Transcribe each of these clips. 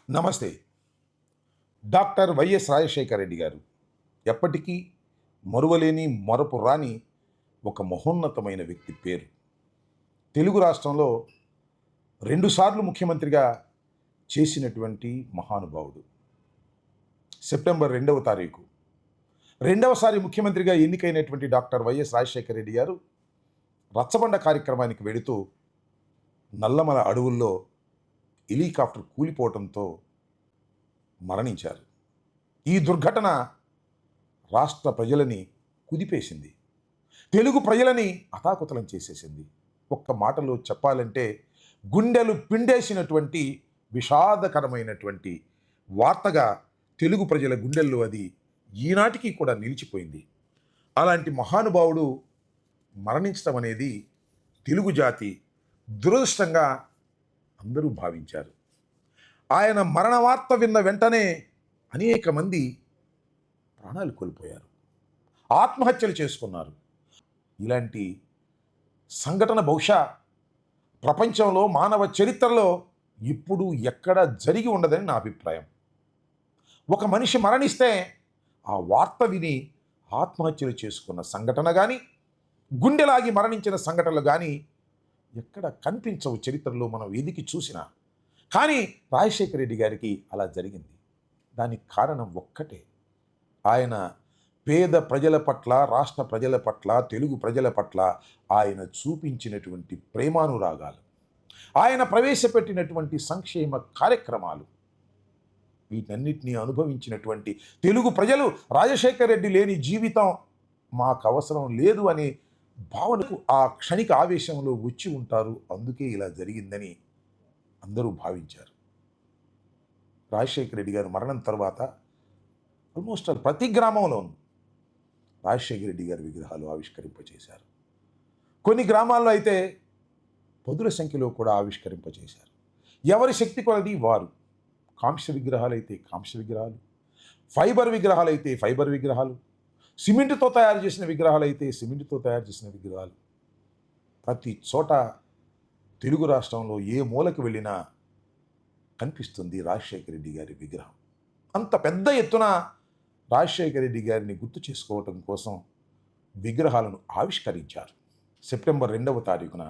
నమస్తే. Doctor YS Rajasekhara Reddy గారు ఎప్పటికీ మరువలేని, మరపు రాని ఒక మహోన్నతమైన వ్యక్తి పేరు. తెలుగు రాష్ట్రంలో 2 సార్లు ముఖ్యమంత్రిగా చేసినటువంటి మహానుభావుడు. సెప్టెంబర్ 2వ తారీఖు రెండవసారి ముఖ్యమంత్రిగా ఎన్నికైనటువంటి డాక్టర్ వైఎస్ రాజశేఖర రెడ్డి గారు రచ్చబండ కార్యక్రమానికి వెళుతూ నల్లమల అడవుల్లో హెలికాప్టర్ కూలిపోవడంతో మరణించారు. ఈ దుర్ఘటన రాష్ట్ర ప్రజలని కుదిపేసింది. తెలుగు ప్రజలని అతాకుతలం చేసేసింది. ఒక్క మాటలో చెప్పాలంటే గుండెలు పిండేసినటువంటి విషాదకరమైనటువంటి వార్తగా తెలుగు ప్రజల గుండెల్లో అది ఈనాటికి కూడా నిలిచిపోయింది. అలాంటి మహానుభావుడు మరణించడం అనేది తెలుగు జాతి దురదృష్టంగా అందరూ భావించారు. ఆయన మరణ వార్త విన్న వెంటనే అనేక మంది ప్రాణాలు కోల్పోయారు, ఆత్మహత్యలు చేసుకున్నారు. ఇలాంటి సంఘటన బహుశా ప్రపంచంలో మానవ చరిత్రలో ఇప్పుడు ఎక్కడ జరిగి ఉండదని నా అభిప్రాయం. ఒక మనిషి మరణిస్తే ఆ వార్త విని ఆత్మహత్యలు చేసుకున్న సంఘటన కానీ, గుండెలాగి మరణించిన సంఘటనలు కానీ ఎక్కడ కనిపించవు చరిత్రలో మనం వెదికి చూసినా. కానీ రాజశేఖర రెడ్డి గారికి అలా జరిగింది. దానికి కారణం ఒక్కటే, ఆయన పేద ప్రజల పట్ల, రాష్ట్ర ప్రజల పట్ల, తెలుగు ప్రజల పట్ల ఆయన చూపించినటువంటి ప్రేమానురాగాలు, ఆయన ప్రవేశపెట్టినటువంటి సంక్షేమ కార్యక్రమాలు, వీటన్నిటినీ అనుభవించినటువంటి తెలుగు ప్రజలు రాజశేఖర రెడ్డి లేని జీవితం మాకు అవసరం లేదు అనే భావనకు ఆ క్షణిక ఆవేశంలో వచ్చి ఉంటారు. అందుకే ఇలా జరిగిందని అందరూ భావించారు. రాజశేఖర రెడ్డి గారు మరణం తర్వాత ఆల్మోస్ట్ ప్రతి గ్రామంలోనూ రాజశేఖర రెడ్డి గారి విగ్రహాలు ఆవిష్కరింపచేశారు. కొన్ని గ్రామాల్లో అయితే పదుల సంఖ్యలో కూడా ఆవిష్కరింపచేశారు. ఎవరి శక్తి కొలది వారు. కాంస్య విగ్రహాలు అయితే కాంస్య విగ్రహాలు, ఫైబర్ విగ్రహాలు అయితే ఫైబర్ విగ్రహాలు, సిమెంటుతో తయారు చేసిన విగ్రహాలు అయితే సిమెంటుతో తయారు చేసిన విగ్రహాలు. ప్రతి చోట తెలుగు రాష్ట్రంలో ఏ మూలకు వెళ్ళినా కనిపిస్తుంది రాజశేఖర రెడ్డి గారి విగ్రహం. అంత పెద్ద ఎత్తున రాజశేఖర రెడ్డి గారిని గుర్తు చేసుకోవటం కోసం విగ్రహాలను ఆవిష్కరించారు. సెప్టెంబర్ 2వ తారీఖున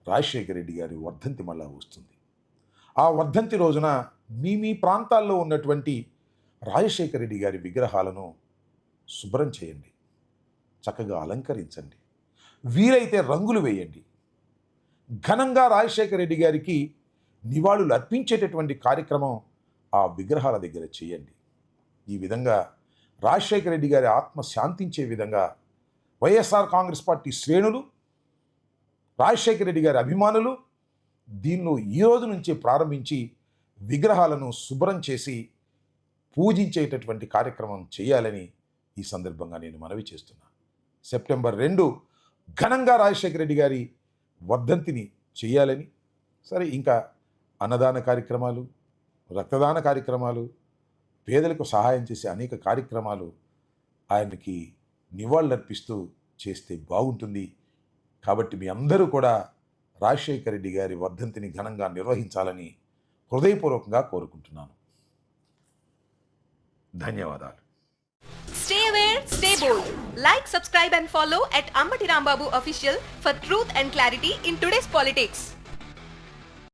రాజశేఖర రెడ్డి గారి వర్ధంతి మళ్ళా వస్తుంది. ఆ వర్ధంతి రోజున మీ ప్రాంతాల్లో ఉన్నటువంటి రాజశేఖర రెడ్డి గారి విగ్రహాలను శుభ్రం చేయండి, చక్కగా అలంకరించండి, వీలైతే రంగులు వేయండి. ఘనంగా రాజశేఖర రెడ్డి గారికి నివాళులు అర్పించేటటువంటి కార్యక్రమం ఆ విగ్రహాల దగ్గర చేయండి. ఈ విధంగా రాజశేఖర రెడ్డి గారి ఆత్మ శాంతించే విధంగా వైఎస్ఆర్ కాంగ్రెస్ పార్టీ శ్రేణులు, రాజశేఖర రెడ్డి గారి అభిమానులు దీనిలో ఈ రోజు నుంచే ప్రారంభించి విగ్రహాలను శుభ్రం చేసి పూజించేటటువంటి కార్యక్రమం చేయాలని ఈ సందర్భంగా నేను మనవి చేస్తున్నా. సెప్టెంబర్ 2 ఘనంగా రాజశేఖర రెడ్డి గారి వర్ధంతిని చేయాలని, సరే ఇంకా అన్నదాన కార్యక్రమాలు, రక్తదాన కార్యక్రమాలు, పేదలకు సహాయం చేసే అనేక కార్యక్రమాలు ఆయనకి నివాళులర్పిస్తూ చేస్తే బాగుంటుంది. కాబట్టి మీ అందరూ కూడా రాజశేఖర రెడ్డి గారి వర్ధంతిని ఘనంగా నిర్వహించాలని హృదయపూర్వకంగా కోరుకుంటున్నాను. ధన్యవాదాలు. Stay aware, stay bold. Like, subscribe and follow at Ambati Rambabu Official for truth and clarity in today's politics.